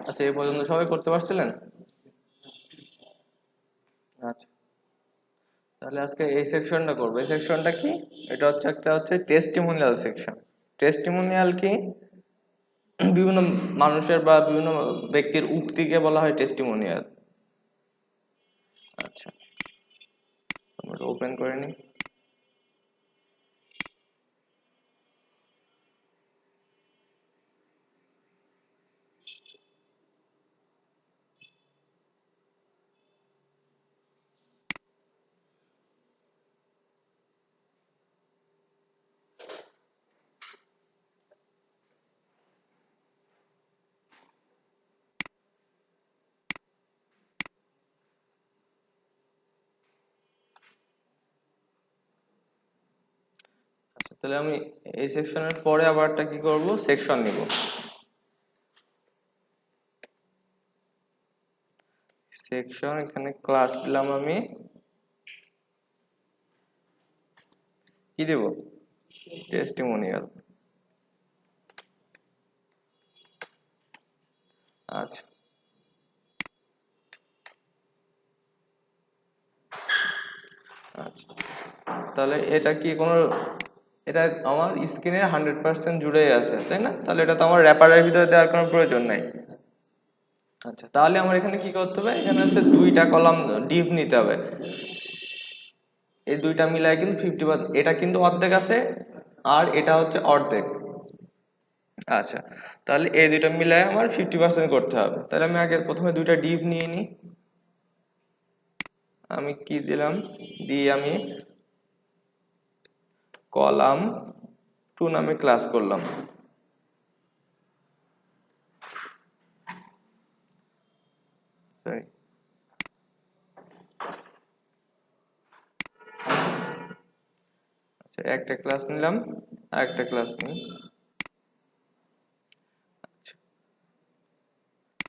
আচ্ছা, এই পর্যন্ত সবাই করতে পারছিলেন? আচ্ছা, তাহলে আজকে এই সেকশনটা করবো। এই সেকশনটা কি? এটা হচ্ছে একটা টেস্টিমোনিয়াল সেকশন। টেস্টিমোনিয়াল কি? বিভিন্ন মানুষের বা বিভিন্ন ব্যক্তির উক্তিকে বলা হয় টেস্টিমোনিয়াল। আচ্ছা, আমরা ওপেন করে নিই। আচ্ছা, তাহলে আমি এই সেকশনের পরে আবারটা কি করব, সেকশন নিব। সেকশন, এখানে ক্লাস দিলাম আমি, কি দেব, টেস্টিমোনিয়াল। আচ্ছা, আচ্ছা, তাহলে এটা কি কোনো, এটা আমার স্ক্রিনে 100% জুড়েই আছে, তাই না? তাহলে এটা তো আমার র্যাপারের ভিতরে দেওয়ার কোনো প্রয়োজন নাই। আচ্ছা, তাহলে আমার এখানে কি করতে হবে, এখানে হচ্ছে দুইটা কলাম ডিভ নিতে হবে। এই দুইটা মিলায় কিন্তু 50%, এটা কিন্তু অর্ধেক আছে আর এটা হচ্ছে অর্ধেক। আচ্ছা, তাহলে এই দুইটা মিলায় আমার 50% করতে হবে। তাহলে আমি আগে প্রথমে দুইটা ডিভ নিয়ে নিই। আমি কি দিলাম, দিয়ে আমি কলাম 2 নামে ক্লাস করলাম। সরি, আচ্ছা, একটা ক্লাস নিলাম আর একটা ক্লাস নিই।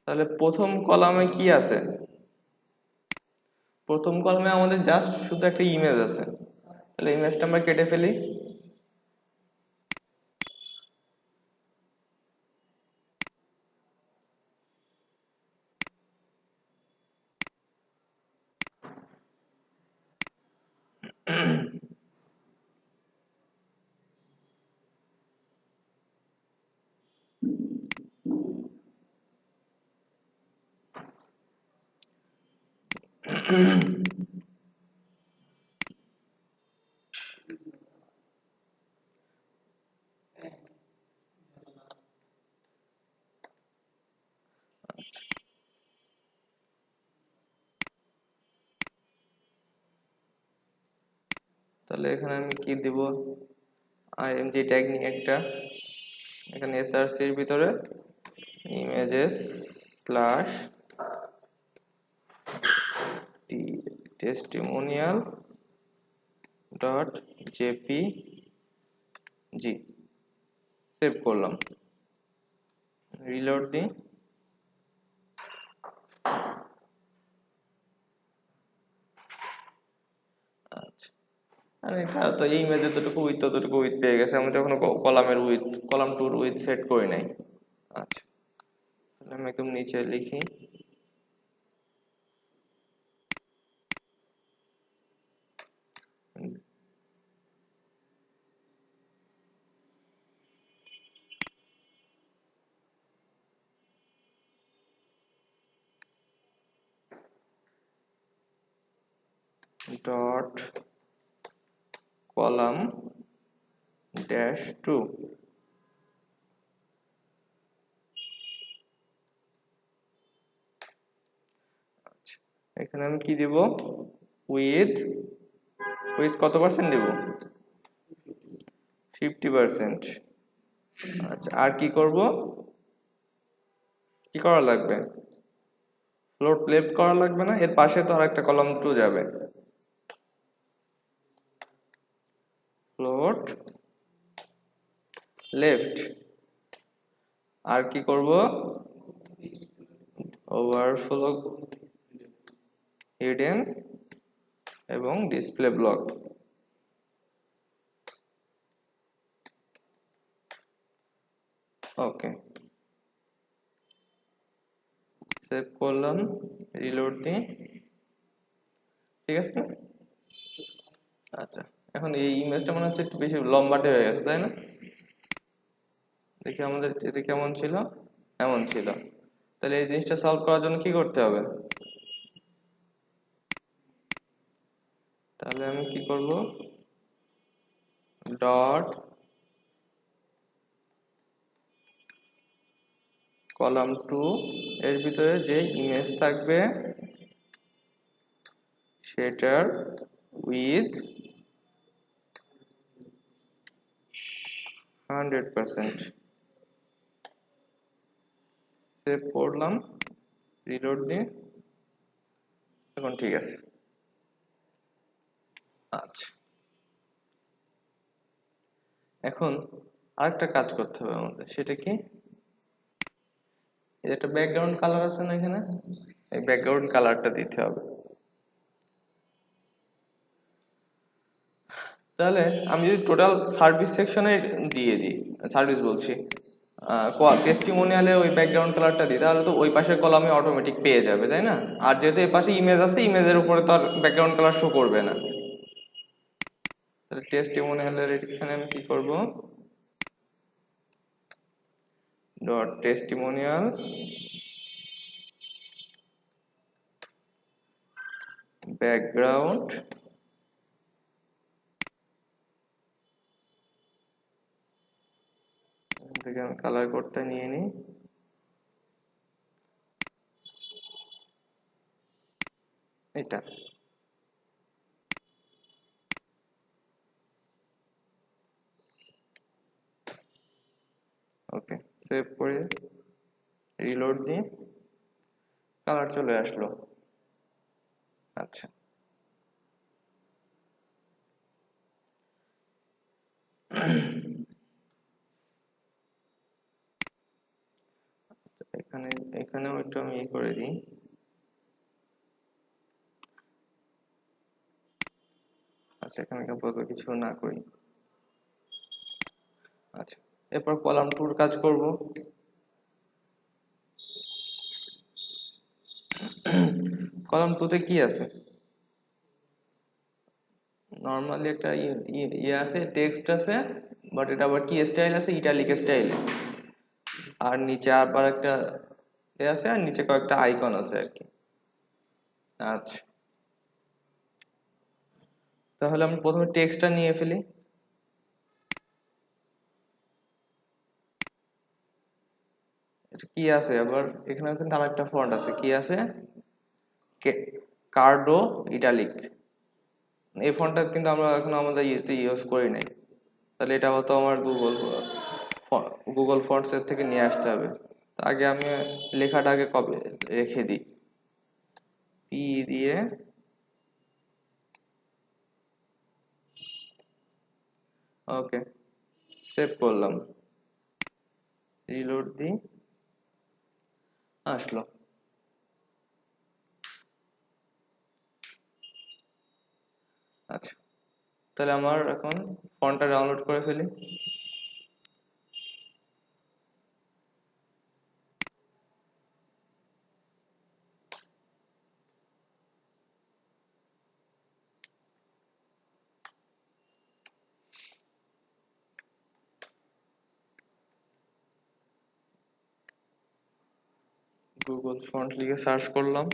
তাহলে প্রথম কলামে কি আছে? প্রথম কলামে আমাদের জাস্ট শুধু একটা ইমেজ আছে। তাহলে ইমেজটা আমরা কেটে ফেলি। তাহলে এখানে আমি কি দিব, img ট্যাগ নিয়ে একটা, এখানে src এর ভিতরে images slash testimonial dot jpg save করলাম, রিলোড দিই। আচ্ছা, আর এটা তো এই ইমেজে ততটুকু উইথ পেয়ে গেছে, আমি তো এখনো কলামের with, column tour with set করি নাই। আচ্ছা, তাহলে আমি একদম নিচে লিখি ডট কলাম ড্যাশ টু। এখানে আমি কি দিব, উইথ, উইথ কত পার্সেন্ট দিব, 50%। আচ্ছা, আর কি করব, কি করা লাগবে, ফ্লোট লেফট করা লাগবে না, এর পাশে তো আর একটা কলাম টু যাবে, ফ্লোট লেফট। আর কি করব, ওভারফ্লো হিডেন এবং ডিসপ্লে ব্লক। ওকে, সেভ করলাম, রিলোড দিই, ঠিক আছে। আচ্ছা, এখন এই ইমেজটা মনে হচ্ছে একটু বেশি লম্বাটে হয়ে গেছে, তাই না? দেখি আমাদের এতে কেমন ছিল, এমন ছিল। তাহলে এই জিনিসটা সলভ করার জন্য কি করতে হবে, তাহলে আমি কি করব, ডট কলাম টু এর ভিতরে যে ইমেজ থাকবে সেটার উইথ 100%, সেভ করলাম, রিলোড দিয়ে, এখন ঠিক আছে। আচ্ছা, এখন আরেকটা কাজ করতে হবে আমাদের, সেটা কি, এই একটা ব্যাকগ্রাউন্ড কালার আছে না এখানে, এই ব্যাকগ্রাউন্ড কালারটা দিতে হবে। তাহলে আমি যদি টোটাল সার্ভিস সেকশনে দিয়ে দিই, সার্ভিস বলছি, টেস্টিমোনিয়ালে ওই ব্যাকগ্রাউন্ড কালারটা দিই, তাহলে তো ওই পাশের কলামে অটোমেটিক পেয়ে যাবে, তাই না? আর যেহেতু এই পাশে ইমেজ আছে, ইমেজের উপরে তো আর ব্যাকগ্রাউন্ড কালার শো করবে না। তাহলে টেস্টিমোনিয়ালের এখানে আমি কি করব, ডট টেস্টিমোনিয়াল ব্যাকগ্রাউন্ড, থেকে আমি কালার কোডটা নিয়ে নিই, এটা। ওকে, সেভ করে রিলোড দিই, কালার চলে আসলো। আচ্ছা, এখানে, এখানেও একটু আমি করে দিই। আচ্ছা, এখানে আপাতত কিছু না করি। আচ্ছা, এরপর কলাম টুর কাজ করব। কলাম টুতে কি আছে, নর্মালি একটা ইয়ে আছে, টেক্সট আছে, বাট এটা আবার কি স্টাইল আছে, ইটালিক স্টাইল। আর নিচে আবার একটা এ আছে, আর নিচে কয়েকটা আইকন আছে আর কি। আচ্ছা, তাহলে আমি প্রথমে টেক্সটটা নিয়ে ফেলি। এটা কি আছে আবার, এখানে কিন্তু আরেকটা ফন্ট আছে, কি আছে, কার্ডো ইটালিক। এই ফন্টটা কিন্তু আমরা এখন আমাদের ইয়েতে ইউজ করি নাই, তাহলে এটা হয়তো আমার গুগল ফন্টস এর থেকে নিয়ে আসতে হবে। তো আগে আমি লেখাটা আগে কপি রেখে দিই, পি দিয়ে, ওকে, সেভ করলাম, রিলোড দিই, আসলো। আচ্ছা, তাহলে আমার এখন ফন্টটা ডাউনলোড করে ফেলি। গুগল ফন্ট লিখে সার্চ করলাম।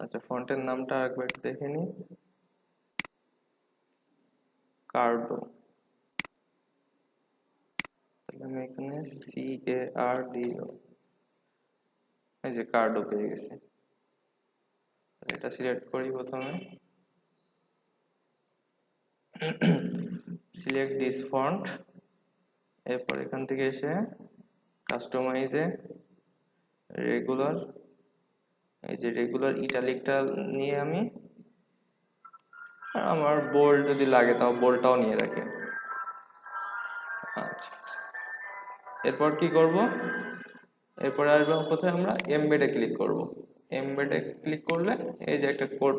আচ্ছা, ফন্টের নামটা একবার দেখে নি। কার্ডো। তাহলে আমি এখানে CARDO, এই যে কার্ডো পেয়ে গেছি। এটা সিলেক্ট করি প্রথমে, সিলেক্ট দিস ফন্ট। এরপর এখান থেকে এসে কাস্টমাইজে রেগুলার, এই যে রেগুলার ইটালিকটা নিয়ে আমি, আর আমার বোল্ড যদি লাগে তাও বোল্ডটাও নিয়ে রাখি। আচ্ছা, এরপর কি করব, এরপরে আসবো কোথায়, আমরা এমবেডে ক্লিক করব। এমবেডে ক্লিক করলে এই যে একটা কোড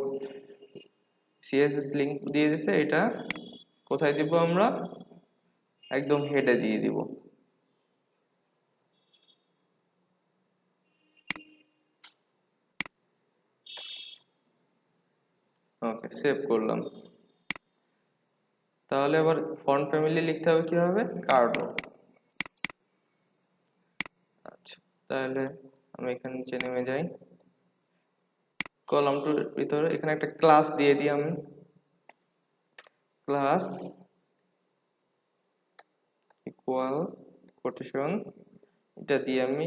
সিএসএস লিংক দিয়ে দিছে, এটা কোথায় দিব আমরা, একদম হেডে দিয়ে দিব। ওকে, সেভ করলাম। তাহলে আবার ফন্ট ফ্যামিলি লিখতে হবে কিভাবে, কার্ডো। আচ্ছা, তাহলে আমি এখানে নিচে নেমে যাই, কলাম টুর ভিতরে এখানে একটা ক্লাস দিয়ে দিই আমি, ক্লাস ইকুয়াল কোটেশন, এটা দিয়ে আমি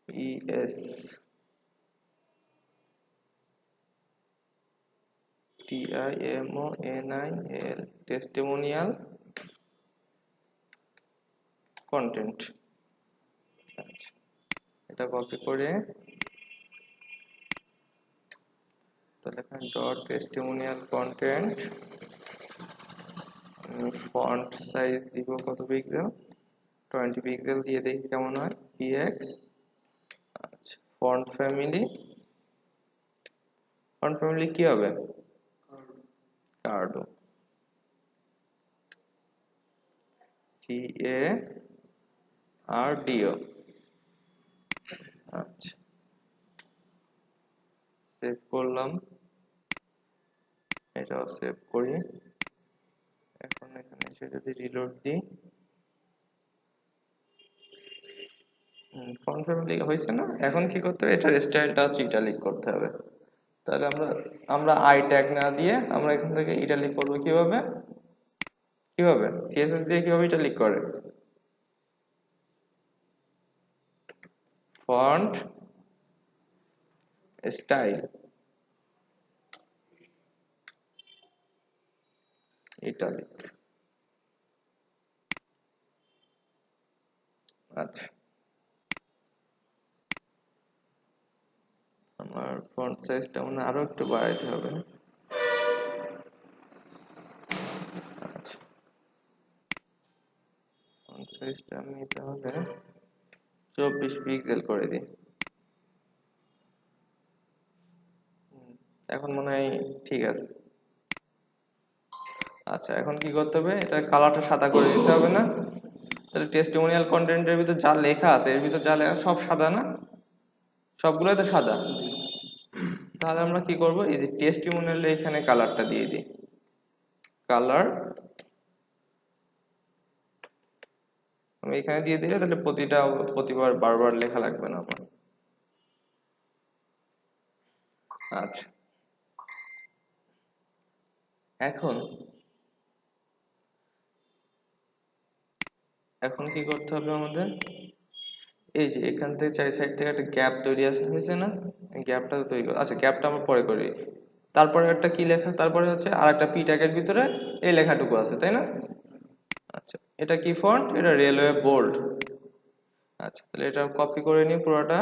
TES TIMONIAL টেস্টিমোনিয়াল কন্টেন্ট। আচ্ছা, এটা কপি করে তাহলে এখানে dot testimonial content, font size দিব কত পিক্সেল, 20 পিক্সেল দিয়ে দেখি কেমন হয়, px। আচ্ছা, ফন্ট ফ্যামিলি, ফন্ট ফ্যামিলি কি হবে, কার্ডো, CARDO। আচ্ছা, সেভ করলাম, এটাও সেভ করি। এখন এখানে এসে যদি রিলোড দিই, ফন্ট ফ্যামিলি হয়েছে না। এখন কি করতে হবে, এটার স্টাইলটা হচ্ছে ইটালিক করতে হবে। তাহলে আমরা আই ট্যাগ না দিয়ে আমরা এখান থেকে ইটালিক করব কিভাবে, কিভাবে সিএসএস দিয়ে কিভাবে ইটালিক করে, ফন্ট স্টাইল ইটালিক। আচ্ছা, আমার ফন্ট সাইজটা মনে হয় আরো একটু বাড়াইতে হবে। আচ্ছা, ফন্ট সাইজটা আমি তাহলে 24 পিক্সেল করে দিই। এখন মনে হয় ঠিক আছে। আচ্ছা, এখন কি করতে হবে, এটা কালারটা সাদা করে দিতে হবে না। তাহলে টেস্টিমোনিয়াল কন্টেন্টের ভিতর যা লেখা আছে, এর ভিতর যা লেখা সব সাদা না, সবগুলোই তো সাদা। তাহলে আমরা কি করব, এই যে টেস্টিমোনিয়ালে এখানে কালারটা দিয়ে দিই, কালার আমি এখানে দিয়ে দিলে তাহলে প্রতিবার বারবার লেখা লাগবে না আমার। আচ্ছা, এখন এখন কি করতে হবে আমাদের, এই যে এখান থেকে চারি সাইড থেকে একটা গ্যাপ তৈরি হয়েছে না, গ্যাপটা তৈরি আচ্ছা, গ্যাপটা আমরা পরে করি। তারপরে একটা কি লেখা, তারপরে হচ্ছে আর একটা পি ট্যাগের ভিতরে এই লেখাটুকু আছে, তাই না। আচ্ছা, এটা কি ফন্ট, এটা রেলওয়ে বোল্ড। আচ্ছা, তাহলে এটা কপি করে নিই পুরোটা,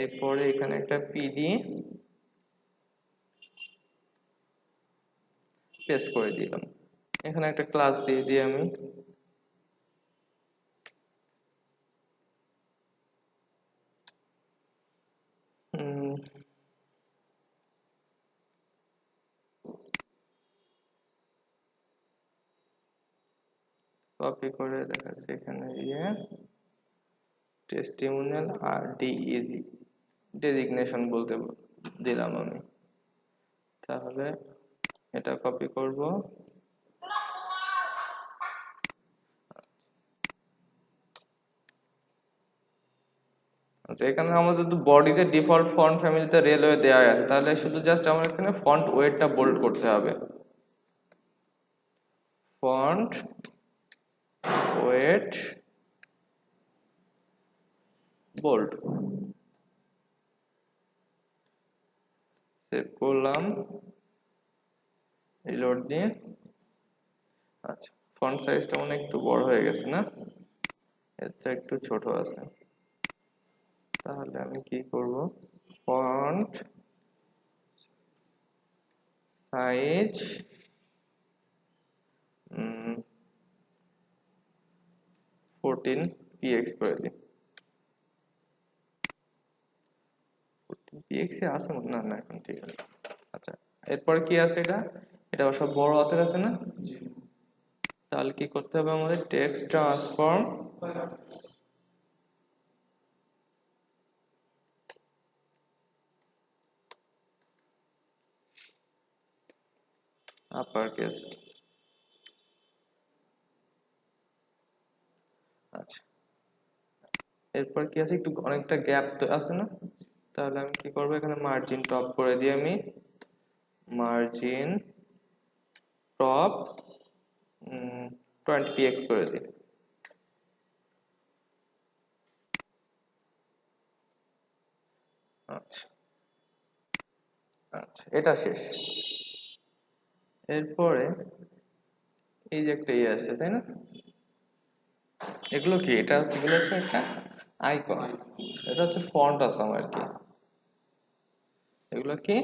এরপরে এখানে একটা পি দিই, পেস্ট করে দিলাম। এখানে একটা ক্লাস দিয়ে দিই আমি, কপি করে দেখাচ্ছি এখানে দিয়ে টেস্টিমোনিয়াল আর ডিইজি ডেজিগনেশন বলতে দিলাম আমি। তাহলে এটা কপি করব, আচ্ছা এখানে আমাদের তো বডিতে ডিফল্ট ফন্ট ফ্যামিলিতে রেলওয়ে দেওয়া আছে, তাহলে শুধু জাস্ট আমার এখানে ফন্ট ওয়েটটা বোল্ড করতে হবে। ফন্ট ওয়েট বোল্ড, সেভ করলাম, রিলোড দিয়ে। আচ্ছা ফন্ট সাইজটা মনে একটু বড় হয়ে গেছে না, এটা একটু ছোট আছে। তাহলে আমি কি করব, ফন্ট সাইজ 14 px করে দিই। 14 px আছে না? না এখন ঠিক আছে। আচ্ছা এরপরে কি আছে, এটা সব বড় হাতের আছে না? তাহলে কি করতে হবে আমাদের, টেক্সট ট্রান্সফর্ম আপার কেস। আচ্ছা এরপর কি আছে, একটু অনেকটা গ্যাপ তো আছে না, তাহলে আমি কি করবো, এখানে মার্জিন টপ করে দিই আমি, মার্জিন টপ 20 px করে দিই। আচ্ছা আচ্ছা এটা শেষ। এরপরে এই যে একটা ইয়ে আছে তাই না, এগুলো কি, এগুলো হচ্ছে একটা আইকন, এটা হচ্ছে ফন্ট আসাম আর কি। এগুলো কি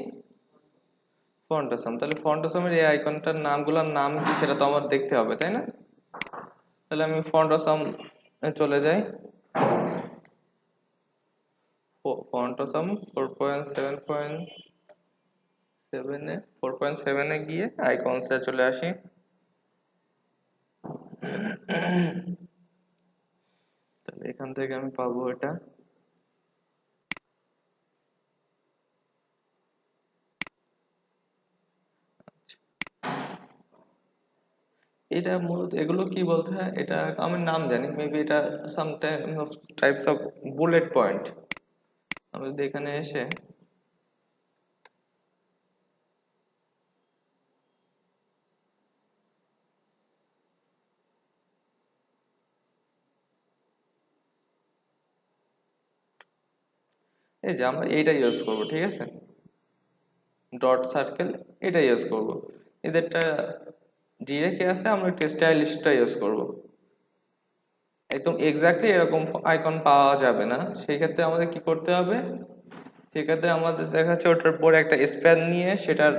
ফন্ট আসাম, তাহলে ফন্ট আসামের এই আইকনটার নামগুলোর নাম কি সেটা তো আমার দেখতে হবে তাই না। তাহলে আমি ফন্ট আসাম চলে যাই, ফন্ট আসাম 4.7 গিয়ে আইকনসে চলে আসি। তাহলে এখান থেকে আমি পাবো এটা, এটা মূলত এগুলো কি বলতে হয়, এটা আমি নাম জানি, মেবি এটা সাম টাইপস অফ বুলেট পয়েন্ট। আমি যদি এখানে এসে এই যে আমরা এইটা ইউজ করব, ঠিক আছে, ডট সার্কেল এটা ইউজ করব। এদেরটা ডিরেক্ট আছে, আমরা একটা স্টাইলিশটা ইউজ করব। একদম এক্স্যাক্টলি এরকম আইকন পাওয়া যাবে না, সেই ক্ষেত্রে আমাদের কি করতে হবে, সেক্ষেত্রে আমাদের দেখা যাচ্ছে ওটার পরে একটা স্প্যান নিয়ে সেটার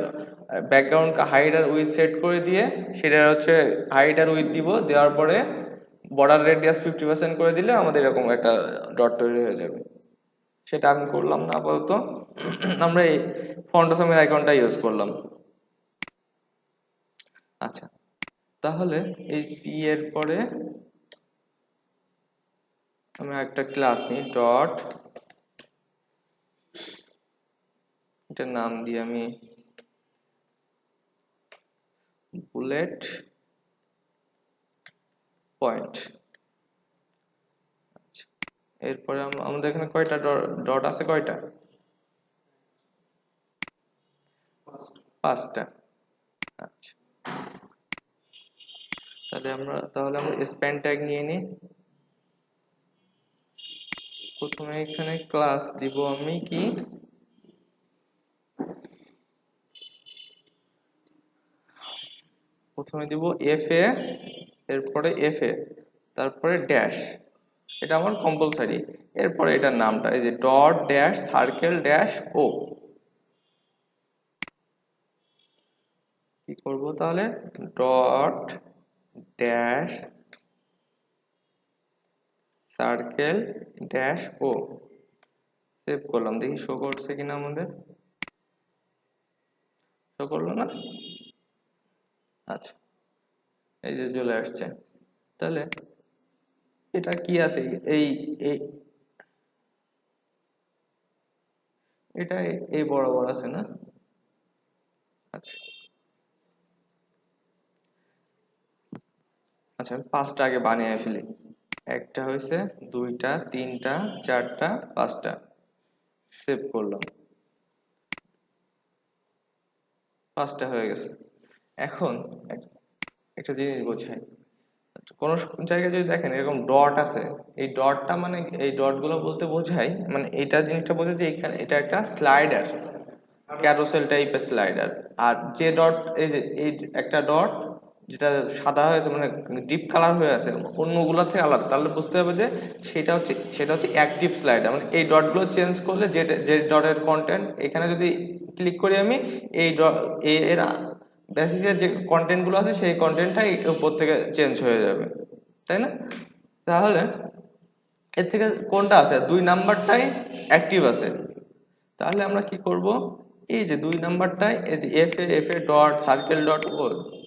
ব্যাকগ্রাউন্ড হাইড আর উইথ সেট করে দিয়ে, সেটার হচ্ছে হাইড আর উইথ দিব, দেওয়ার পরে বর্ডার রেডিয়াস 50% করে দিলে আমাদের এরকম একটা ডট তৈরি হয়ে যাবে। সেটা আমি করলাম না আপাতত, আমরা এই ফন্টাসামের আইকনটা ইউজ করলাম। আচ্ছা তাহলে এই পি এর পরে আমি একটা ক্লাস নিই, ডট, এটার নাম দিয়ে আমি বুলেট পয়েন্ট। এরপরে আমাদের এখানে কয়টা ডট আছে, কয়টা, 5টা। আচ্ছা তাহলে আমরা স্প্যান ট্যাগ নিয়ে নিই। প্রথমে এখানে ক্লাস দিব আমি কি, প্রথমে দিব এফ এ, এরপরে এফ এ, তারপরে ড্যাশ, এটা আমার কম্পালসারি। এরপরে এটার নামটা এই যে dot dash circle dash O, কি করব তাহলে dot dash circle dash O save করলাম, দেখি শো করছে কিনা আমাদের, শো করলো না। আচ্ছা, এই যে চলে আসছে। তাহলে এটা কি আছে, এই এই এটা এই বরাবর আছে না? আচ্ছা আচ্ছা, আমি 5টা আগে বানিয়ে ফেলি। একটা হয়েছে, 2টা, 3টা, 4টা, 5টা, সেভ করলাম, 5টা হয়ে গেছে। এখন একটা জিনিস বোঝাই, কোন জায়গায় যদি দেখেন এরকম ডট আছে, এই ডটটা মানে, এই ডট গুলো বলতে বোঝায়, মানে এটা জিনিসটা বোঝায় যে এখানে এটা একটা স্লাইডার, ক্যারোসেল টাইপের স্লাইডার। আর যে ডট, এই যে এই একটা ডট যেটা সাদা হয়েছে মানে ডিপ কালার হয়ে আছে অন্যগুলো থেকে আলাদা, তাহলে বুঝতে হবে যে সেটা হচ্ছে অ্যাক্টিভ স্লাইডার। মানে এই ডটগুলো চেঞ্জ করলে যে ডটের কন্টেন্ট, এখানে যদি ক্লিক করি আমি, এই এর বেসিসে যে কন্টেন্ট গুলো আছে সেই কন্টেন্টটাই উপর থেকে চেঞ্জ হয়ে যাবে, তাই না? তাহলে এর থেকে কোনটা আছে, 2 নাম্বারটাই অ্যাক্টিভ আছে। তাহলে আমরা কি করব, এই যে 2 নাম্বারটায় এই যে F A dot circle dot O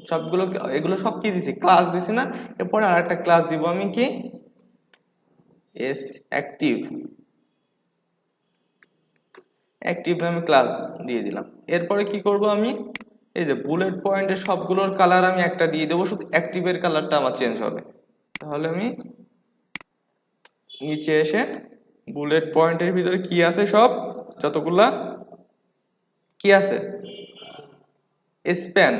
সবগুলো, এগুলো সব কি দিছি, ক্লাস দিছি না? এরপরে আরেকটা ক্লাস দিব আমি, কি এস অ্যাক্টিভ, অ্যাক্টিভ নামে ক্লাস দিয়ে দিলাম। এরপরে কি করব আমি, এই যে বুলেট পয়েন্টের সবগুলোর কালার আমি একটা দিয়ে দেবো, শুধু অ্যাক্টিভের কালারটা আমার চেঞ্জ হবে। তাহলে আমি নিচে এসে বুলেট পয়েন্টের ভিতরে কি আছে, সব যতগুলা কি আছে, স্প্যান।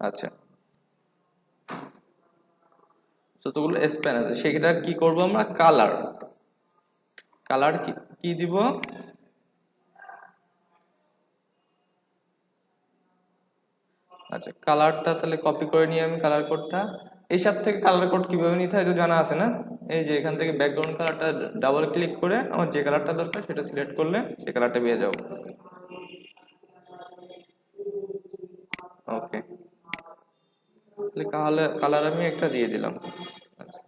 আচ্ছা, যতগুলো স্প্যান আছে সেটার কি করব আমরা, কালার, কালার কি কি দিব, আচ্ছা কালারটা তাহলে কপি করে নিয়ে আমি কালার কোডটা, এইসব থেকে কালার কোড কিভাবে নিতে হয় তো জানা আছে না? এই যে এখান থেকে ব্যাকগ্রাউন্ড কালারটা ডাবল ক্লিক করে আমার যে কালারটা দরকার সেটা সিলেক্ট করলে সেই কালারটা পেয়ে যাবো। ওকে, তাহলে কালার আমি একটা দিয়ে দিলাম। আচ্ছা,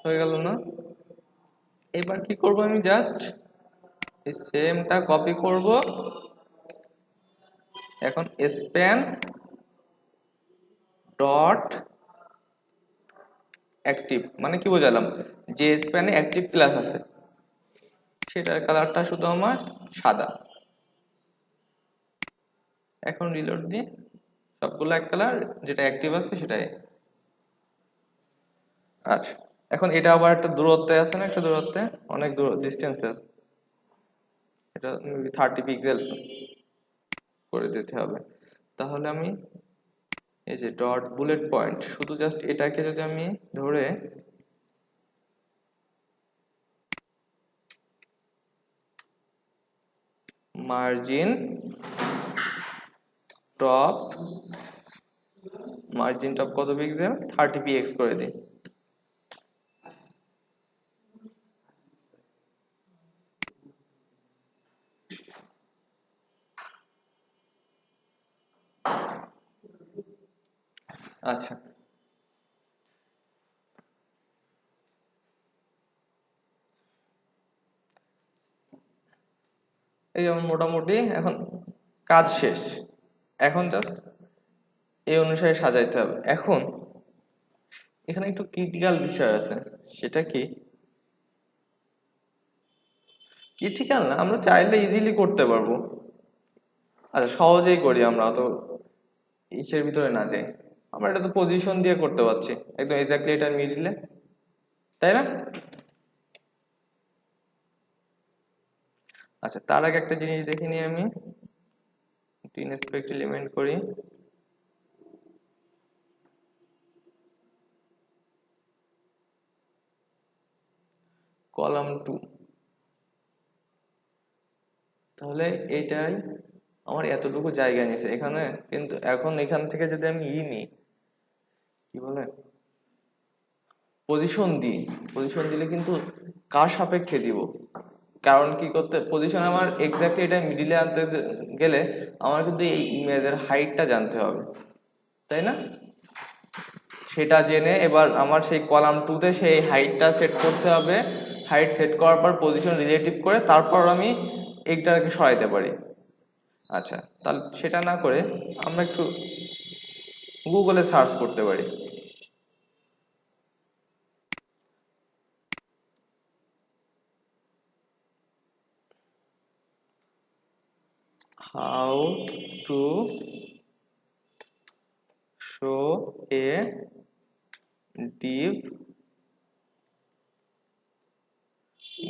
হয়ে গেল না? এবার কি করব আমি, জাস্ট এই সেমটা কপি করব, এখন স্প্যান ডট অ্যাক্টিভ মানে কি বোঝালাম, যে স্প্যানে অ্যাক্টিভ ক্লাস আছে সেটার কালারটা শুধু আমার সাদা। এখন রিলোড দিই, সবগুলো এক কালার, যেটা অ্যাক্টিভ আছে সেটাই। আচ্ছা, এখন এটা আবার একটা দূরত্বে আছে না, একটা দূরত্বে, অনেক দূর ডিস্টেন্সে, এটা 30 পিক্সেল করে দিতে হবে। তাহলে আমি এই যে ডট বুলেট পয়েন্ট, শুধু জাস্ট এটাকে যদি আমি ধরে মার্জিন টপ, মার্জিন টপ কত পিক্সেল, 30 px করে দিই। আচ্ছা, এই যেমন মোটামুটি এখন কাজ শেষ, এখন জাস্ট এই অনুসারে সাজাইতে হবে। এখন এখানে একটু ক্রিটিক্যাল বিষয় আছে, সেটা কি, ক্রিটিক্যাল না, আমরা চাইলে ইজিলি করতে পারবো। আচ্ছা সহজেই করি, আমরা অত ইসের ভিতরে না যাই। আমরা এটা তো পজিশন দিয়ে করতে পারছি, একদম এক্স্যাক্টলি এটার মিডিলে, তাই না? আচ্ছা, তার আগে একটা জিনিস দেখে নিই আমি, একটু ইনস্পেক্ট এলিমেন্ট করি। কলাম 2, তাহলে এইটাই আমার এতটুকু জায়গা নিছে এখানে। কিন্তু এখন এখান থেকে যদি আমি ই নিই, কি বলে, পজিশন দিই, পজিশন দিলে কিন্তু কার সাপেক্ষে দিব? কারণ কি করতে পজিশন আমার এক্স্যাক্টলি এটা মিডিলে আনতে গেলে আমার কিন্তু এই ইমেজের হাইটটা জানতে হবে, তাই না? সেটা জেনে এবার আমার সেই কলাম 2 তে সেই হাইটটা সেট করতে হবে। হাইট সেট করার পর পজিশন রিলেটিভ করে তারপর আমি এইটাকে সরাইতে পারি। আচ্ছা, তাহলে সেটা না করে আমরা একটু গুগলে সার্চ করতে পারি। How to show A div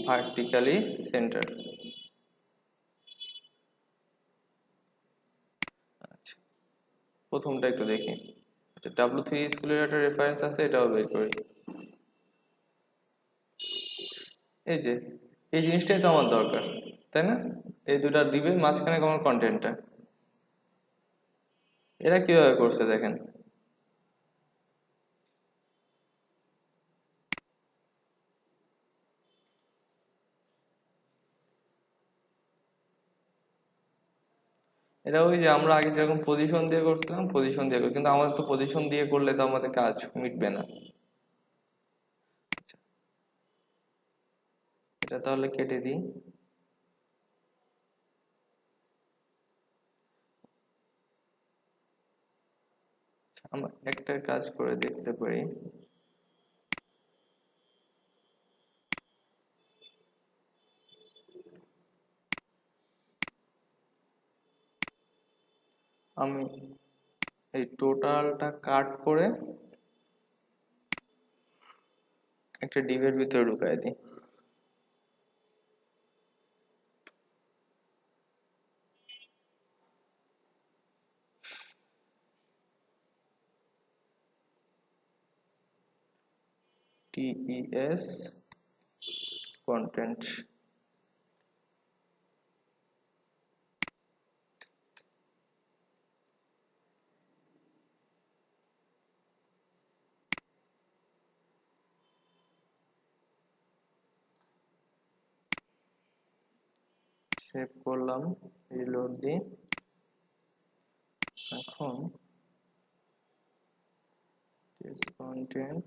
vertically centered। আচ্ছা, প্রথমটা একটু দেখি। আচ্ছা, W3 স্কুলের একটা রেফারেন্স আছে, এটাও বের করি। এই যে এই জিনিসটাই তো আমার দরকার, তাই না? এই দুটা দিবে মাঝখানে আমার কন্টেন্টটা। এরা কিভাবে করছে দেখেন। এটা ওই যে আমরা আগে যেরকম পজিশন দিয়ে করছিলাম পজিশন দিয়ে কিন্তু আমাদের তো পজিশন দিয়ে করলে তো আমাদের কাজ মিটবে না। আচ্ছা, এটা তাহলে কেটে দিই। আমরা একটা কাজ করে দেখতে পারি। আমি এই টোটালটা কাট করে একটা ডিভের ভিতরে ঢুকাই দিই। tes content. সেভ করলাম, রিলোড দিই। এখন tes কন্টেন্ট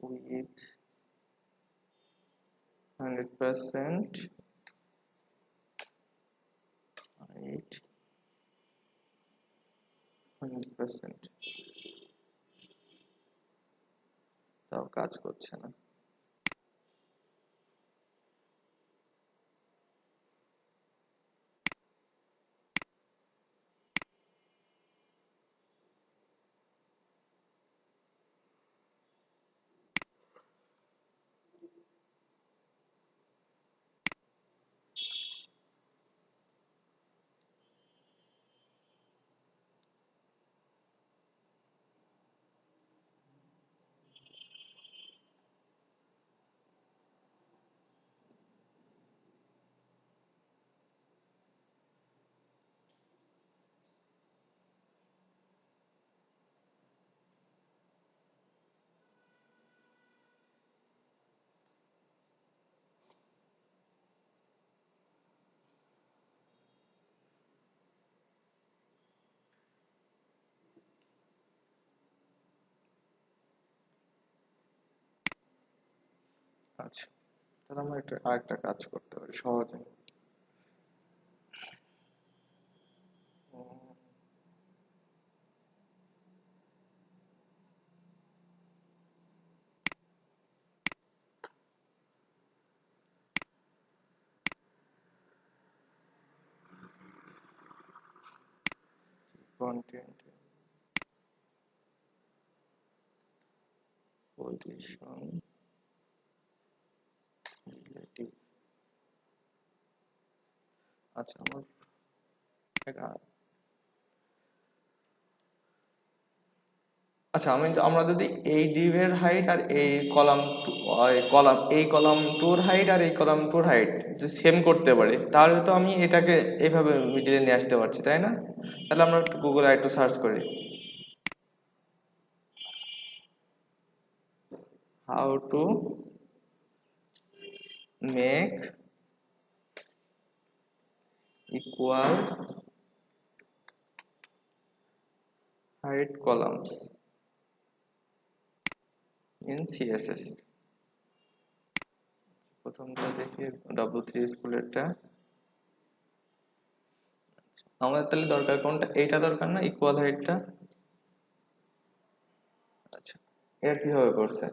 উইথ 100% height 100%, তাও কাজ করছে না। আচ্ছা, তাহলে আমরা আরেকটা কাজ করতে পারি সহজে। Content position relative. আচ্ছা, আমার আচ্ছা আমরা যদি এই ডিভের হাইট আর এই কলাম এই কলাম টুর হাইট আর এই কলাম টুর হাইট যদি সেম করতে পারি তাহলে তো আমি এটাকে এইভাবে মিডিলে নিয়ে আসতে পারছি, তাই না? তাহলে আমরা একটু গুগলে একটু সার্চ করি। how to make equal height columns in CSS। প্রথমটা দেখি W3 স্কুলেরটা। আমাদের তাহলে দরকার কোনটা, এইটা দরকার না ইকুয়াল হাইটটা। আচ্ছা এটা কিভাবে করছে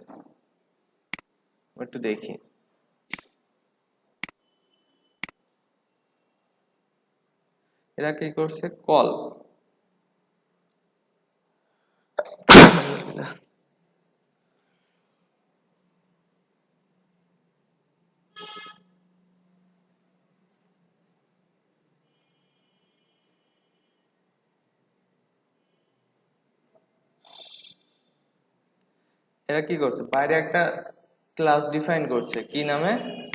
একটু দেখি। এরা কি করছে, কল এরা কি করছে, বাইরে একটা ক্লাস ডিফাইন করছে কি নামে,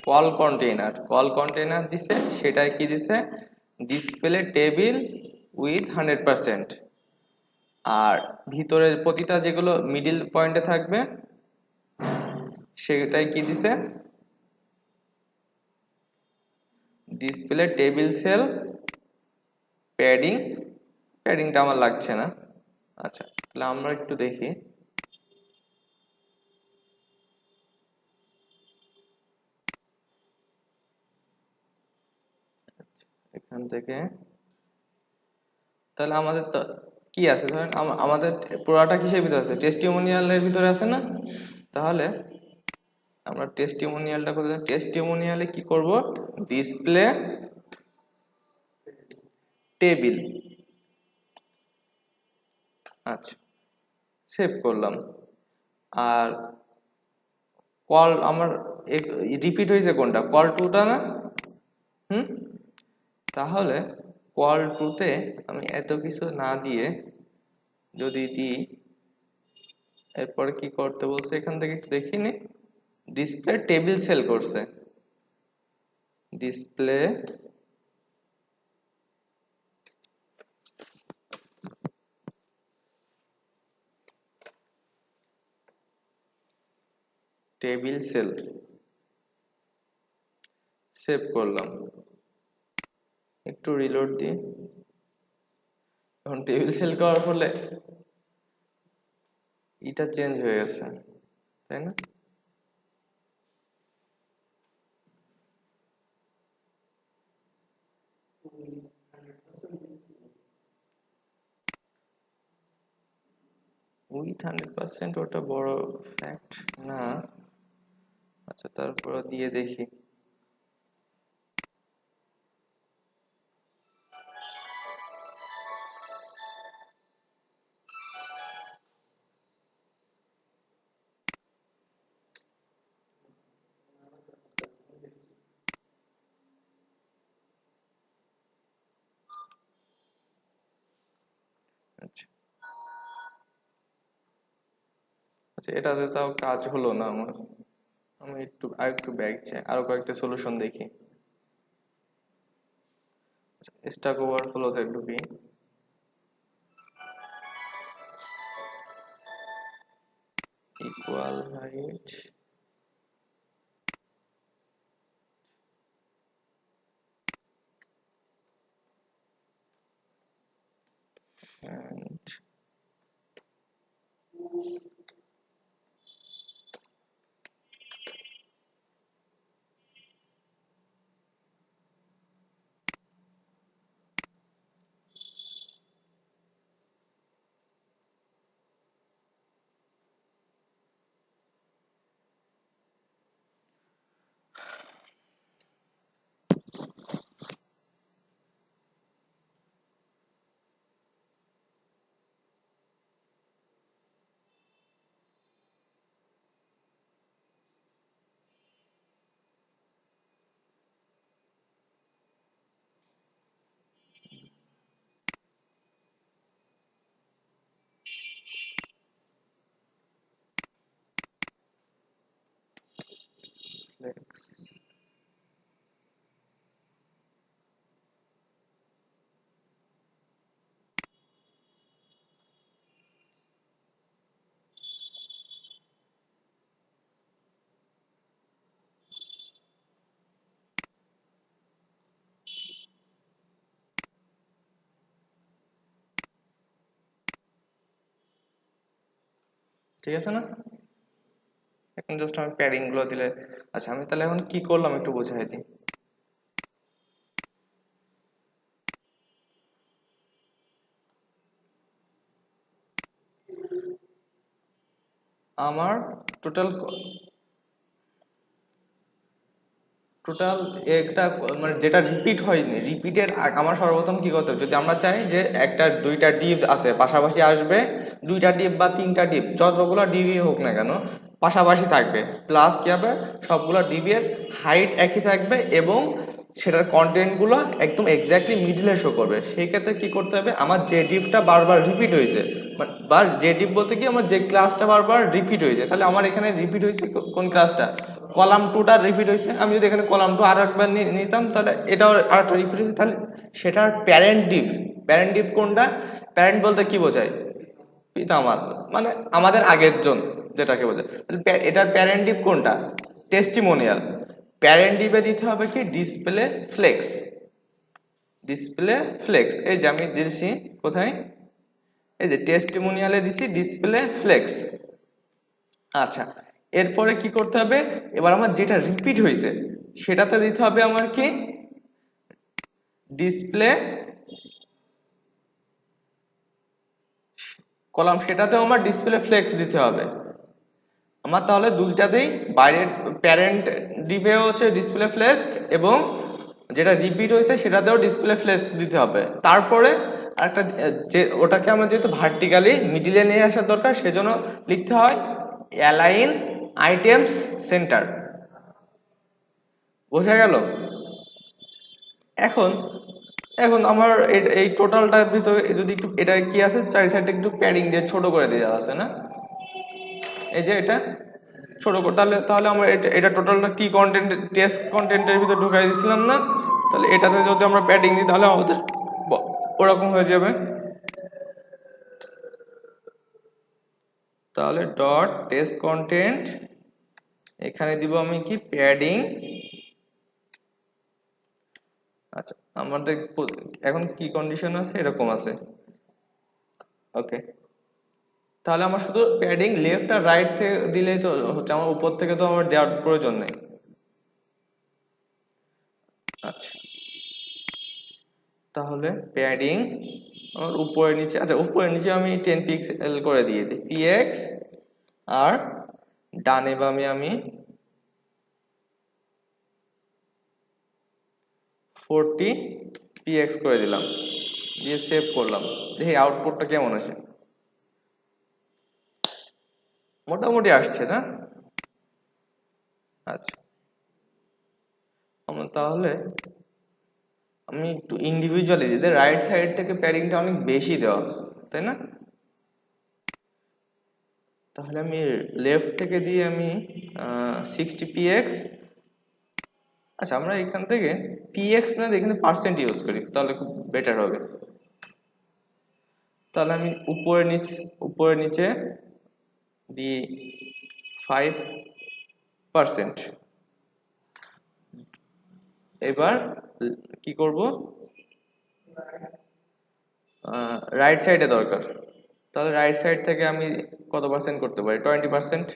কল কন্টেইনার। কল কন্টেইনার দিছে, সেটাই কি দিছে, ডিসপ্লে টেবিল উইথ 100%। আর ভিতরের প্রতিটা যেগুলো মিডিল পয়েন্টে থাকবে সেটাই কি দিছে, ডিসপ্লে টেবিল সেল প্যাডিং। প্যাডিংটা আমার লাগছে না। আচ্ছা তাহলে আমরা একটু দেখি। এখান থেকে তাহলে আমাদের তো কি আছে, ধরেন আমাদের পুরাটা কিসের ভিতরে আছে, টেস্টিমোনিয়ালের ভিতরে আছে না। তাহলে আমরা টেস্টিমোনিয়ালটা করে, টেস্টিমোনিয়ালে কি করব, ডিসপ্লে টেবিল। আচ্ছা সেভ করলাম। আর কল আমার রিপিট হয়েছে কোনটা, কল টুটা না। হুম, তাহলে কল টুতে আমি এত কিছু না দিয়ে যদি দিই, এরপরে কি করতে বলছে এখান থেকে একটু দেখিনি, ডিসপ্লে টেবিল সেল করছে, ডিসপ্লে টেবিল সেল, সেভ করলাম। একটু রিলোড দিই। এখন টেবিল সেল করার ফলে এটা চেঞ্জ হয়ে গেছে, তাই না। উইথ 100% ওটা বড় ফ্যাক্ট না। আচ্ছা তারপর দিয়ে দেখি। আচ্ছা আচ্ছা এটাতে তাও কাজ হলো না আমার। আমি একটু আরেকটু ব্যাক চাই, আরো কয়েকটা সলিউশন দেখি। স্ট্যাক ওভারফ্লোতে ঢুকি। Equal height and flex। ঠিক আছে না? এখন জাস্ট আমি প্যাডিং গুলো দিলে, আচ্ছা আমি তাহলে এখন কি করলাম একটু বোঝাই দিই। আমার টোটাল টোটাল একটা মানে যেটা রিপিট হয়নি, রিপিটের আমার সর্বপ্রথম কি করতে হবে, যদি আমরা চাই যে একটা দুইটা ডিপ আছে পাশাপাশি আসবে, দুইটা ডিপ বা তিনটা ডিপ যতগুলো ডিবি হোক না কেন পাশাপাশি থাকবে, প্লাস কি হবে সবগুলো ডিবি এর হাইট একই থাকবে এবং সেটার কন্টেন্ট গুলো একদম এক্স্যাক্টলি মিডলে শো করবে। সেই ক্ষেত্রে কি করতে হবে, আমার যে ডিপটা বারবার রিপিট হয়েছে বা যে ডিপ বলতে কি আমার যে ক্লাসটা বারবার রিপিট হয়েছে, তাহলে আমার এখানে রিপিট হয়েছে কোন ক্লাসটা, কলাম টুটা রিপিট হয়েছে। আমি যদি এখানে কলাম টু আরো একবার নিতাম তাহলে এটাও আরেকটা রিপিট হয়েছে, তাহলে সেটার প্যারেন্ট ডিপ, প্যারেন্ট ডিপ কোনটা, প্যারেন্ট বলতে কি বোঝায়, পিতামাতা মানে আমাদের আগের জন যেটাকে বোঝায়, তাহলে এটার প্যারেন্ট ডিপ কোনটা, টেস্টিমোনিয়াল। প্যারেন্ট ডিপে দিতে হবে কি ডিসপ্লে ফ্লেক্স, ডিসপ্লে ফ্লেক্স এই যে আমি দিয়েছি কোথায়, এই যে টেস্টিমোনিয়ালে দিছি ডিসপ্লে ফ্লেক্স। আচ্ছা এরপরে কি করতে হবে, এবার আমার যেটা রিপিট হয়েছে সেটাতে দিতে হবে আমার কি ডিসপ্লে কলাম, সেটাতেও আমার ডিসপ্লে ফ্লেক্স দিতে হবে আমার। তাহলে দুইটাতেই বাইরের প্যারেন্ট ডিপেও হচ্ছে ডিসপ্লে ফ্লেক্স এবং যেটা রিপিট হয়েছে সেটাতেও ডিসপ্লে ফ্লেক্স দিতে হবে। তারপরে একটা যে ওটাকে আমার যেহেতু ভার্টিক্যালি মিডিলে নিয়ে আসার দরকার সেজন্য লিখতে হয় অ্যালাইন আইটেমস সেন্টার। বোঝা গেল? এখন এখন আমার এই টোটালটার ভিতরে যদি একটু এটা কি আছে চারি সাইডে একটু প্যাডিং দিয়ে ছোট করে দেওয়া আছে না, এই যে এটা ছোট করে, তাহলে তাহলে আমরা এটা এটা টোটালটা কি কন্টেন্ট টেস্ট কন্টেন্টের ভিতর ঢুকাই দিছিলাম না, তাহলে এটাতে যদি আমরা প্যাডিং দিই তাহলে আমাদের ওরকম হয়ে যাবে। তাহলে ডট টেস্ট কন্টেন্ট, এখানে দিব আমি কি প্যাডিং। আচ্ছা আমাদের এখন কি কন্ডিশন আছে, এরকম আছে, ওকে। তাহলে আমার শুধু প্যাডিং লেফট আর রাইট থেকে দিলেই তো হচ্ছে, আমার উপর থেকে তো আমার দেওয়ার প্রয়োজন নেই। আচ্ছা তাহলে প্যাডিং আমার উপরে নিচে, আচ্ছা উপরে নিচে আমি 10 পিক্সেল করে দিয়ে দিই পিএক্স, আর ডানে বামে আমি 40 পিএক্স করে দিলাম, দিয়ে সেভ করলাম, দেখি আউটপুটটা কেমন আসে। মোটামুটি আসছে না? আচ্ছা আমার তাহলে আমি একটু ইন্ডিভিজুয়ালি দিতে, রাইট সাইড থেকে প্যাডিংটা অনেক বেশি দেওয়া, তাই না? তাহলে আমি লেফট থেকে দিয়ে আমি 60 px, আচ্ছা আমরা এখান থেকে px না দিয়ে এখানে পার্সেন্ট ইউজ করি তাহলে খুব বেটার হবে। তাহলে আমি উপরে নিচে দিই 5%। এবার কি করব, রাইট সাইডে দরকার, তাহলে রাইট সাইড থেকে আমি কত পার্সেন্ট করতে পারি, 20%,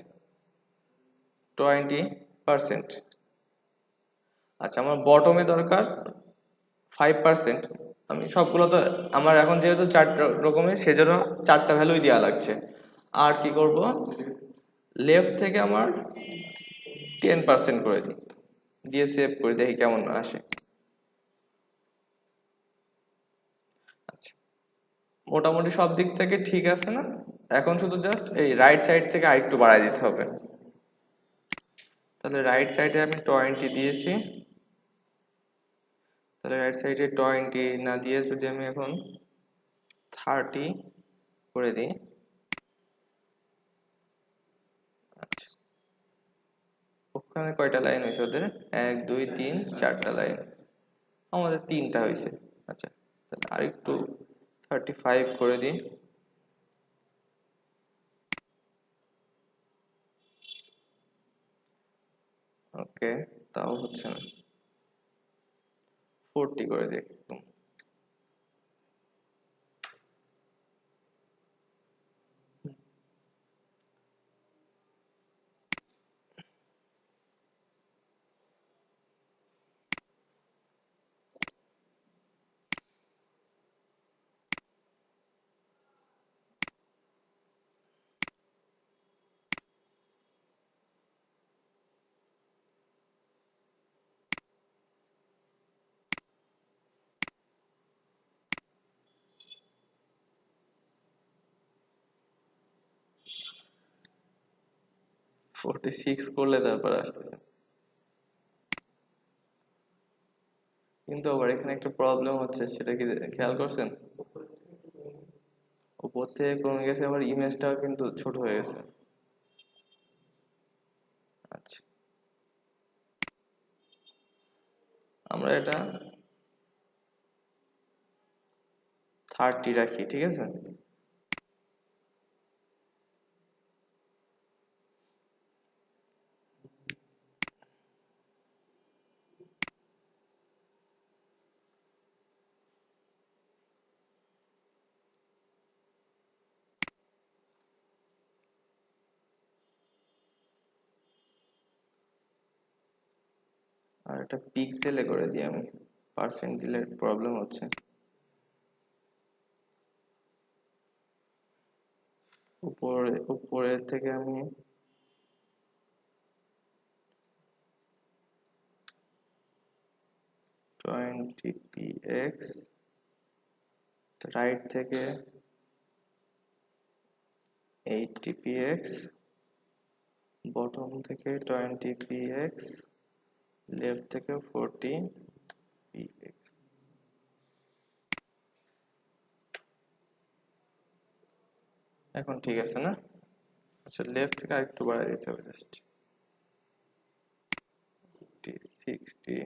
20%। আচ্ছা আমার বটমে দরকার 5%। আমি সবগুলো তো আমার এখন যেহেতু চার রকমের সেজন্য চারটা ভ্যালুই দেওয়া লাগছে। আর কি করব, লেফট থেকে আমার 10% করে দিই, দিয়ে সেভ করে দেখি কেমন আসে। আচ্ছা মোটামুটি সব দিক থেকে ঠিক আছে না? এখন শুধু জাস্ট এই রাইট সাইড থেকে আরেকটু বাড়ায় দিতে হবে। তাহলে রাইট সাইডে আমি 20 দিয়েছি, তাহলে রাইট সাইডে 20 না দিয়ে যদি আমি এখন 30 করে দিই, আচ্ছা ওখানে কয়টা লাইন হয়েছে ওদের, 1 2 3 4টা লাইন, আমাদের 3টা হয়েছে। আচ্ছা তাহলে আরেকটু 35 করে দিই, ওকে তাও হচ্ছে না, 40 করে দিই একদম। 46 করলে তারপর আসতেছে। কিন্তু আবার এখানে একটা প্রবলেম হচ্ছে, সেটা কি খেয়াল করছেন? উপর থেকে কমে গেছে, আবার ইমেজটাও কিন্তু ছোট হয়ে গেছে। আচ্ছা, আমরা এটা 30 রাখি, ঠিক আছে। আর এটা পিক্সেলে করে দিই আমি, পার্সেন্ট দিলে প্রবলেম হচ্ছে। উপরের থেকে আমি 20px, রাইট থেকে 80px, বটম থেকে 20px, লেফট থেকে 40px। এখন ঠিক আছে না? আচ্ছা, লেফট থেকে আরেকটু বাড়াই দিতে হবে, জাস্ট 60।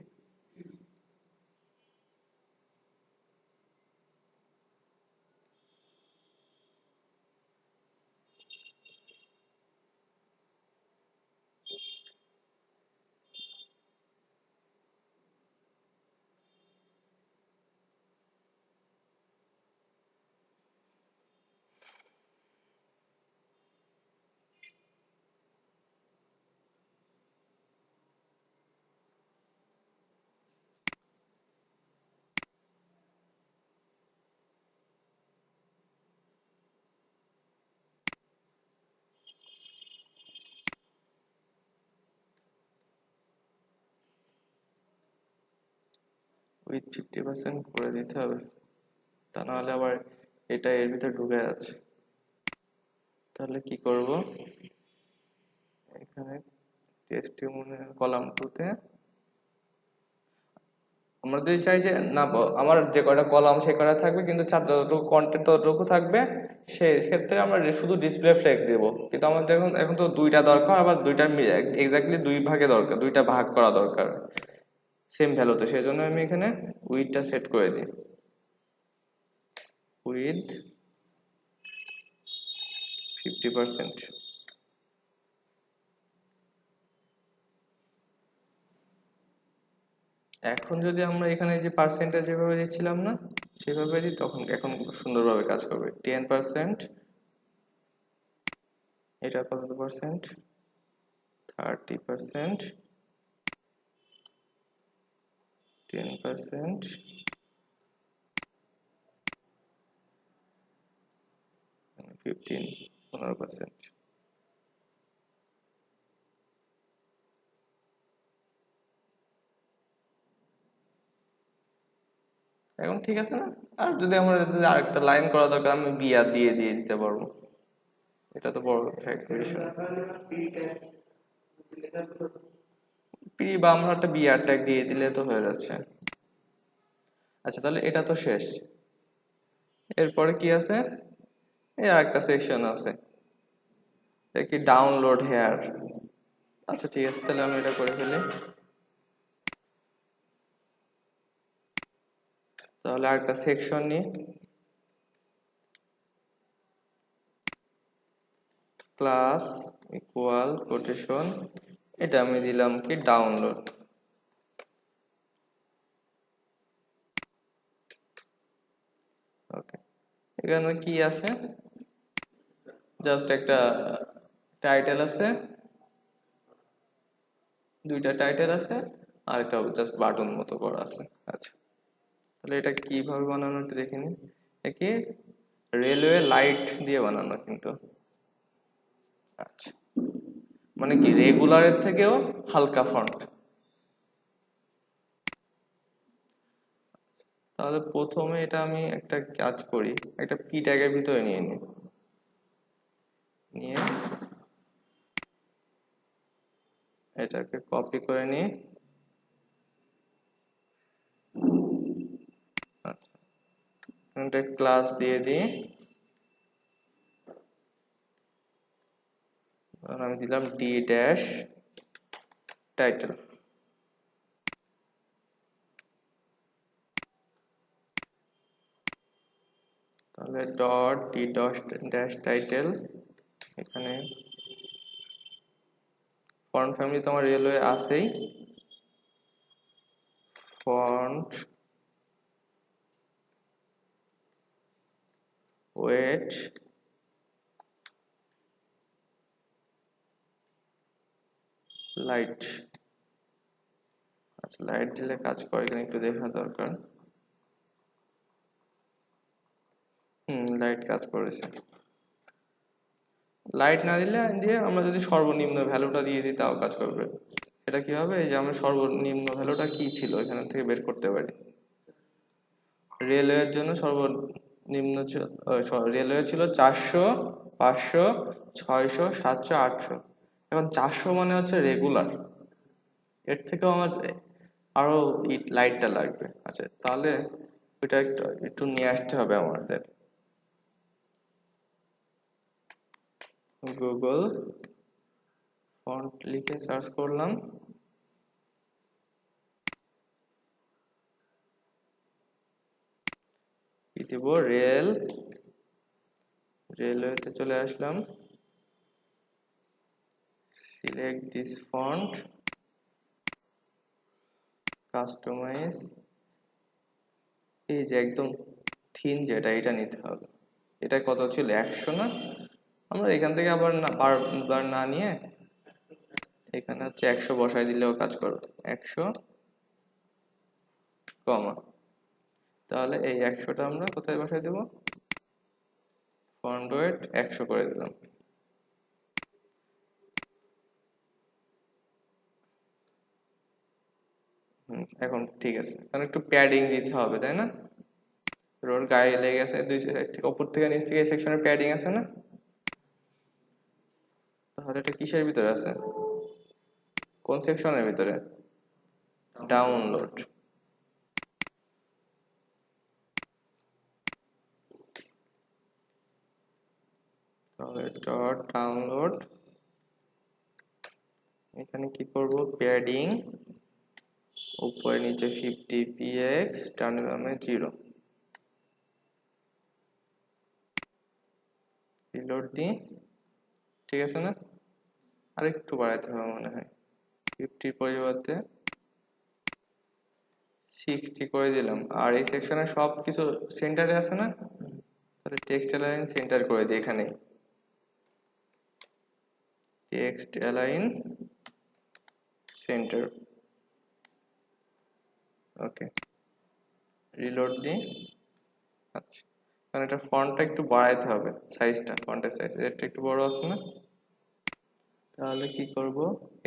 উইথ 50% করে দিতে হবে, তা নাহলে আবার এটা এর ভিতরে ঢুকে যাচ্ছে। তাহলে কি করব, এখানে টেস্টিমোনি কলাম 2 তে আমরা যদি চাই যে না, আমার যে কয়টা কলাম সে কয়টা থাকবে, কিন্তু যতটুকু কন্টেন্ট ততটুকু থাকবে, সেই ক্ষেত্রে আমরা শুধু ডিসপ্লে ফ্লেক্স দেব। কিন্তু আমাদের এখন এখন তো দুইটা দরকার, আবার দুইটা এক্স্যাক্টলি দুই ভাগে দরকার, দুইটা ভাগ করা দরকার সেম ভ্যালুতে। সেই জন্য আমি এখানে উইথটা সেট করে দিই, উইথ 50%। এখন যদি আমরা এখানে যে পার্সেন্টেজ যেভাবে দিচ্ছিলাম না, সেভাবে দিই, তখন এখন খুব সুন্দরভাবে কাজ করবে। 10%, এটা কত পার্সেন্ট, 30%, 10%, 15% এখন ঠিক আছে না? আর যদি আমরা যদি আরেকটা লাইন করা দরকার, আমি বিয়ার দিয়ে দিয়ে দিতে পারবো, এটা তো বড় ফ্যাক্টর বিষয়। প্রি বা আমরা একটা বিয়ার ট্যাগ দিয়ে দিলে তো হয়ে যাচ্ছে। আচ্ছা, তাহলে এটা তো শেষ। এরপরে কি আছে, এই আরেকটা সেকশন আছে, এটা কি ডাউনলোড হেয়ার। আচ্ছা ঠিক আছে, তাহলে আমি এটা করে ফেলি। তাহলে আরেকটা সেকশন নিই, ক্লাস ইকুয়াল কোটেশন, এটা আমি দিলাম কি ডাউনলোড। ওকে, এখানে কি আছে, জাস্ট একটা টাইটেল আছে, দুইটা টাইটেল আছে, আর একটা জাস্ট বাটন মতো করা আছে। আচ্ছা, তাহলে এটা কিভাবে বানানো একটু দেখে নিই। কি রেলওয়ে লাইট দিয়ে বানানো কিন্তু। আচ্ছা, মানে কি রেগুলারের থেকেও হালকা ফন্ট। তাহলে প্রথমে এটা আমি একটা কাজ করি, একটা পি ট্যাগের ভিতরে নিয়ে নিই, নিয়ে এটাকে কপি করে নিই। আচ্ছা, একটা ক্লাস দিয়ে দিই। আর আমি দিলাম ডি ড্যাশ টাইটেল। তাহলে ডট ডি ড্যাশ টাইটেল। এখানে ফন্ট ফ্যামিলি তো আমার রেলওয়ে আছেই, ফন্ট ওয়েট লাইট। আচ্ছা, লাইট দিলে কাজ করে কিনা একটু দেখা দরকার। লাইট কাজ করেছে। লাইট না দিয়ে আমরা যদি সর্বনিম্ন ভ্যালুটা দিয়ে দিই তাও কাজ করবে। এটা কি হবে, এই যে আমরা সর্বনিম্ন ভ্যালুটা কি ছিল এখান থেকে বের করতে পারি। রেলওয়ের জন্য সর্বনিম্ন রেলওয়ে ছিল 400, 500, 600, 700, 800। এখন 400 মানে হচ্ছে রেগুলার, এর থেকেও আমার আরো লাইটটা লাগবে। আচ্ছা, তাহলে ওইটা একটু একটু নিয়ে আসতে হবে আমাদের। গুগল ফন্ট লিখে সার্চ করলাম, কি দেব, রেলওয়েতে চলে আসলাম, সিলেক্ট দিস ফন্ট, কাস্টমাইজ। এই যে একদম থিন যেটা, এটা নিতে হবে। এটা কত ছিল, 100 না? আমরা এখান থেকে আবার না বারবার না নিয়ে এখানে হচ্ছে 100 বসাই দিলেও কাজ করবে। 100 কমা, তাহলে এই 100টা আমরা কোথায় বসাই দেব, ফন্ট ওয়েট 100 করে দিলাম। এখন ঠিক আছে, কারণ একটু প্যাডিং দিতে হবে তাই না? রোড গায়ে লেগে গেছে, দুই সাইড থেকে, উপর থেকে নিচ থেকে এই সেকশনে প্যাডিং আছে না? তাহলে এটা কিসের ভিতরে আছে, কোন সেকশনের ভিতরে? ডাউনলোড। তাহলে ডট ডাউনলোড, এখানে কি করব, প্যাডিং উপরে নিচে 50 px, ডানে বামে 0। রিলোড দিই, ঠিক আছে না? আর একটু বাড়াইতে হবে মনে হয়, 50 পরিবর্তে 60 করে দিলাম। আর এই সেকশনে সব কিছু সেন্টারে আছে না? তাহলে টেক্সট অ্যালাইন সেন্টার করে দিই এখানে, টেক্সট অ্যালাইন সেন্টার। ওকে, রিলোড দিই। আচ্ছা, কারণ এটা ফন্টটা একটু বাড়াইতে হবে, সাইজটা, ফন্টের সাইজ এটা একটু বড় আছে না? তাহলে কি করব,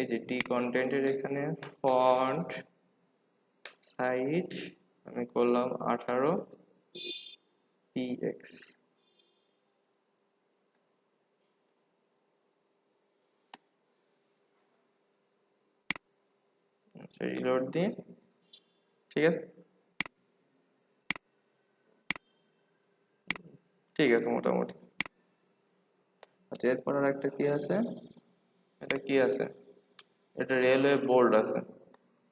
এই যে ডি কন্টেন্টের এখানে ফন্ট সাইজ আমি করলাম 18 px। আচ্ছা, রিলোড দিই, ঠিক আছে, ঠিক আছে মোটামুটি। আচ্ছা, এরপর আর একটা কি আছে, এটা কি আছে, এটা রেলওয়ে বোর্ড আছে।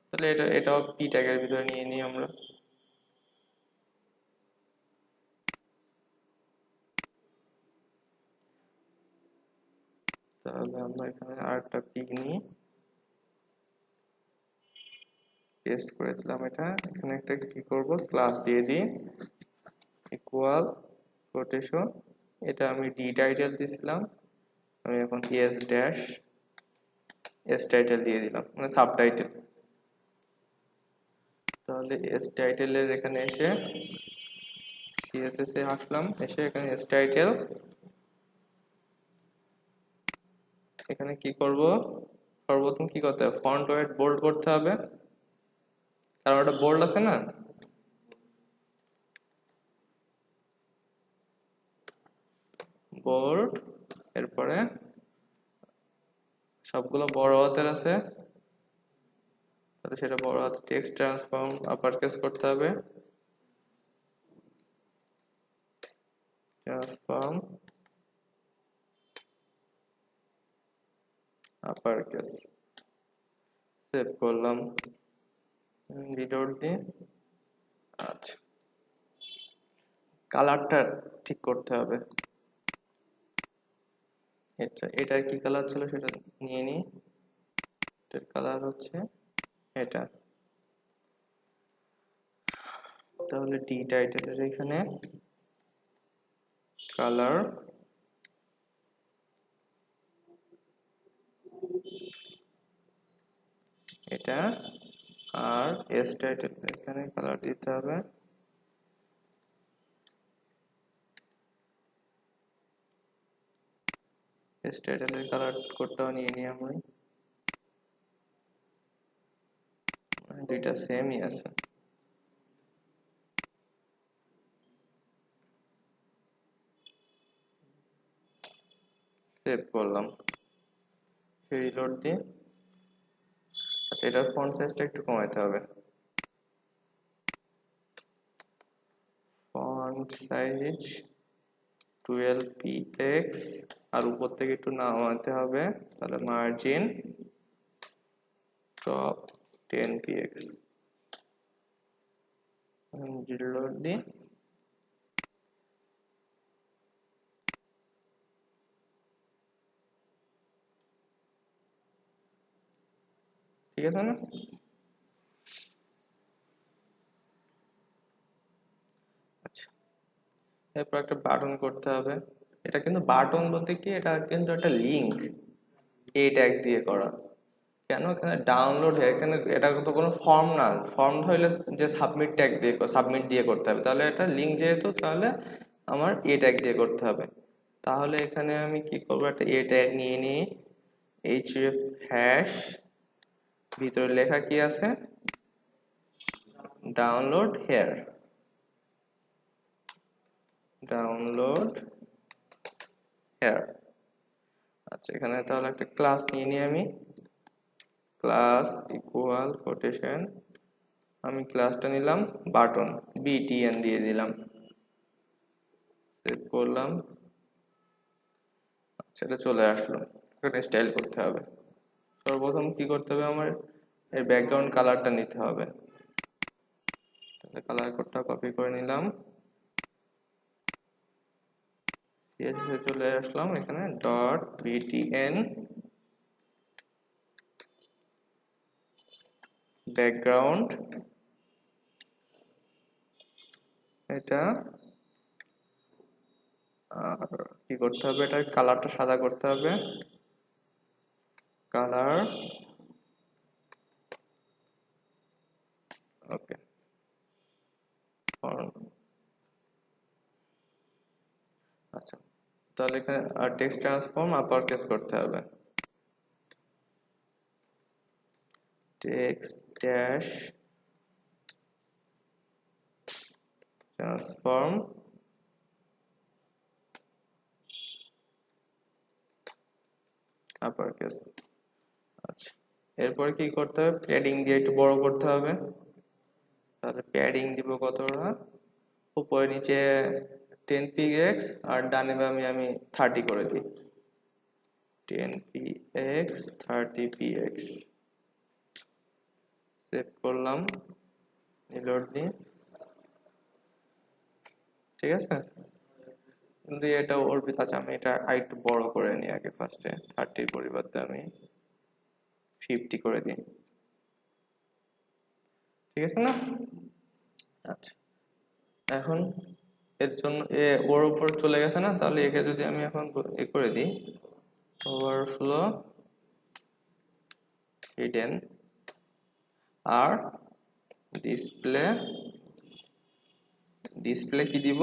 তাহলে এটাও পি ট্যাগের ভিতরে নিয়ে নিই আমরা। তাহলে আমরা এখানে আর একটা পি নিই, পেস্ট করে দিলাম। এটা এখানে একটা কি করব, ক্লাস দিয়ে দিই, ইকুয়াল কোটেশন, এটা আমি ডি টাইটেল দিছিলাম, আমি এখন এস ড্যাশ এস টাইটেল দিয়ে দিলাম, মানে সাবটাইটেল। তাহলে এস টাইটেলের এখানে এসে সিএসএস এ আসলাম, এসে এখানে এস টাইটেল, এখানে কি করব, সর্বপ্রথম কি করতে হবে, ফন্ট ওয়েট বোল্ড করতে হবে, কারণ ওটা বোল্ড আছে না। বোল্ড, এরপরে সবগুলো বড় হাতের আছে, তাহলে সেটা বড় হাতে টেক্সট ট্রান্সফর্ম আপার কেস করতে হবে, ট্রান্সফর্ম আপার কেস। সেভ করলাম, রিলোড দিয়ে। আচ্ছা, কালারটা ঠিক করতে হবে। এটার কি কালার ছিল সেটা নিয়ে নিই। এটার কালার হচ্ছে এটা। তাহলে ডি টাইটেলের এখানে কালার এটা, আর এস টাইটেল এখানে কালার দিতে হবে এস টাইটেলের কালার কোডটাও নিয়ে নিই আমি, দুইটা সেমই আছে। সেভ করলাম, রিলোড দিয়ে। আচ্ছা, এটার ফন্ট সাইজটা একটু কমাইতে হবে, ফন্ট সাইজ 12px, আর উপর থেকে একটু নামাতে হবে, তাহলে মার্জিন টপ 10px। রিলোড দিই। ঠিক আছে না? আচ্ছা, এরপর একটা বাটন করতে হবে। এটা কিন্তু বাটন বলতে কি, এটা কিন্তু একটা লিঙ্ক এ ট্যাগ দিয়ে করা। কেন এখানে ডাউনলোড, এখানে এটা তো কোনো ফর্ম না, ফর্ম হইলে যে সাবমিট ট্যাগ দিয়ে সাবমিট দিয়ে করতে হবে, তাহলে এটা লিঙ্ক যেহেতু তাহলে আমার এ ট্যাগ দিয়ে করতে হবে। তাহলে এখানে আমি কি করবো, একটা এ ট্যাগ নিয়ে নিই, href হ্যাশ, ভিতরে লেখা কি আছে, ডাউনলোড হেয়ার, ডাউনলোড হেয়ার। আচ্ছা, এখানে তাহলে একটা ক্লাস নিয়ে নিই আমি, ক্লাস ইকুয়াল কোটেশন, আমি ক্লাসটা নিলাম বাটন, btn দিয়ে দিলাম, সেভ করলাম। সেটা চলে আসলো। এখানে স্টাইল করতে হবে। সর্বপ্রথম কি করতে হবে, আমার এর ব্যাকগ্রাউন্ড কালারটা নিতে হবে। তাহলে কালার কোডটা কপি করে নিলাম, CSS চলে আসলাম, এখানে ডট btn ব্যাকগ্রাউন্ড, এটা। আর কি করতে হবে, এটার কালারটা সাদা করতে হবে, কালার, ওকে। আচ্ছা, তাহলে এখানে আর টেক্সট ট্রান্সফর্ম আপার কেস করতে হবে, text dash transform upper case. আচ্ছা, এরপর কি করতে হবে, প্যাডিং দিয়ে একটু বড় করতে হবে। তাহলে প্যাডিং দিব কতটা, উপরে নিচে 10px, আর ডানে বামে আমি 30 করে দিই, 10px 30px। সেভ করলাম, রিলোড দিই। ঠিক আছে, কিন্তু এটা ওর ভিতরে আছে, আমি এটা আরেকটু বড় করে নিই আগে, ফার্স্টে 30 পরিবর্তে আমি 50 করে দিই। ঠিক আছে না? আচ্ছা, এখন এর জন্য ওর উপর চলে গেছে না, তাহলে একে যদি আমি এখন এ করে দিই, ওভারফ্লো হিডেন, আর ডিসপ্লে, ডিসপ্লে কি দিব,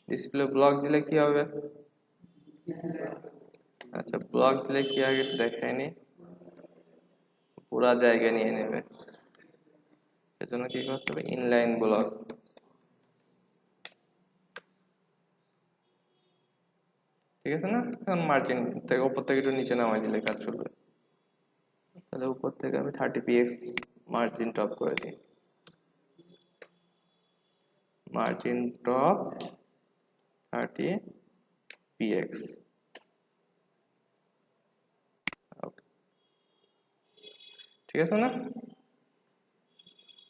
ডিসপ্লে ব্লক দিলে কি হবে, আচ্ছা ব্লক দিলে কি আগে একটু দেখায়নি, পুরা জায়গা নিয়ে নেবে, এজন্য কি করতে হবে, ইনলাইন ব্লক। ঠিক ঠিক আছে না? এখন মার্জিন থেকে উপর থেকে একটু নিচে নামাই দিলে কাজ চলবে। তাহলে উপর থেকে আমি 30px মার্জিন টপ করে দিই, মার্জিন টপ 30px। ঠিক আছে না?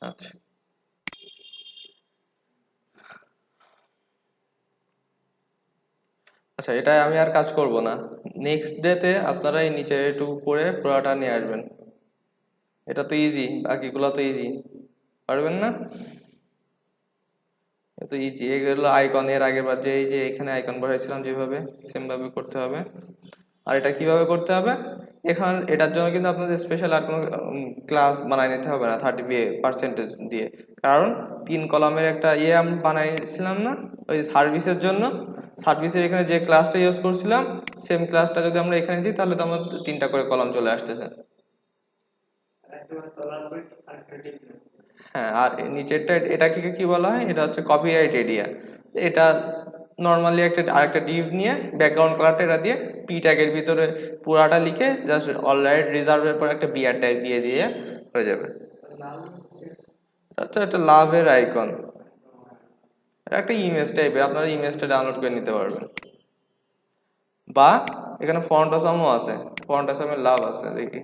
আচ্ছা আচ্ছা, এটা আমি আর কাজ করব না। নেক্সট ডেতে আপনারা এই নিচে একটু করে পুরোটা নিয়ে আসবেন। এটা তো ইজি, বাকিগুলো তো ইজি, পারবেন না? তো ইজি, এগুলো আইকন এর আগের বার যে এই যে এখানে আইকন বসাইছিলাম যেভাবে, সেম ভাবে করতে হবে। আর এটা কিভাবে করতে হবে, এখানে এটার জন্য কিন্তু আপনাদের স্পেশাল আর কোনো ক্লাস বানাই নিতে হবে না 30% দিয়ে। কারণ 3 কলামের একটা আমি বানাইছিলাম না ওই সার্ভিসের জন্য, সার্ভিসের এখানে যে ক্লাসটা ইউজ করছিলাম সেম ক্লাসটা যদি আমরা এখানে দিই তাহলে তো আমার 3টা করে কলাম চলে আসতেছে। হ্যাঁ, আর নিচেরটা এটাকে কি বলা হয়, এটা হচ্ছে কপিরাইট এরিয়া। এটা নর্মালি একটা আরেকটা ডিভ নিয়ে ব্যাকগ্রাউন্ড কালারটা এটা দিয়ে পি ট্যাগের ভিতরে পুরাটা লিখে জাস্ট অলরাইট রিজার্ভের পর একটা বিআর ট্যাগ দিয়ে দিয়ে হয়ে যাবে। আচ্ছা, একটা লাভের আইকন, এটা একটা ইমেজ টাইপের, আপনারা ইমেজটা ডাউনলোড করে নিতে পারবেন। বা এখানে ফন্ট আসামও আছে, ফন্ট আসামের লাভ আছে দেখি।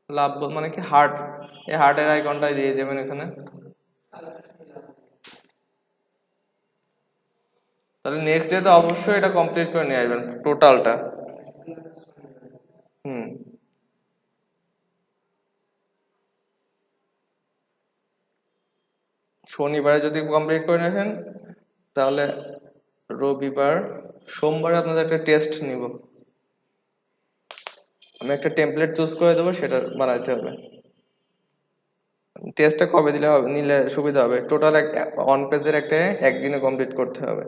লাভ মানে কি, হার্ট, এই হার্টের আইকনটা দিয়ে দেবেন এখানে। তাহলে নেক্সট ডে তো অবশ্যই এটা কমপ্লিট করে নিয়ে আসবেন টোটালটা। হুম, শনিবারে যদি কমপ্লিট করে আসেন তাহলে রবিবার, সোমবারে আপনাদের একটা টেস্ট নিব, আমি একটা টেমপ্লেট চুজ করে দেবো, সেটা বানাইতে হবে। টেস্টটা কবে দিলে হবে, নিলে সুবিধা হবে? টোটাল অন পেজের একটা একদিনে কমপ্লিট করতে হবে।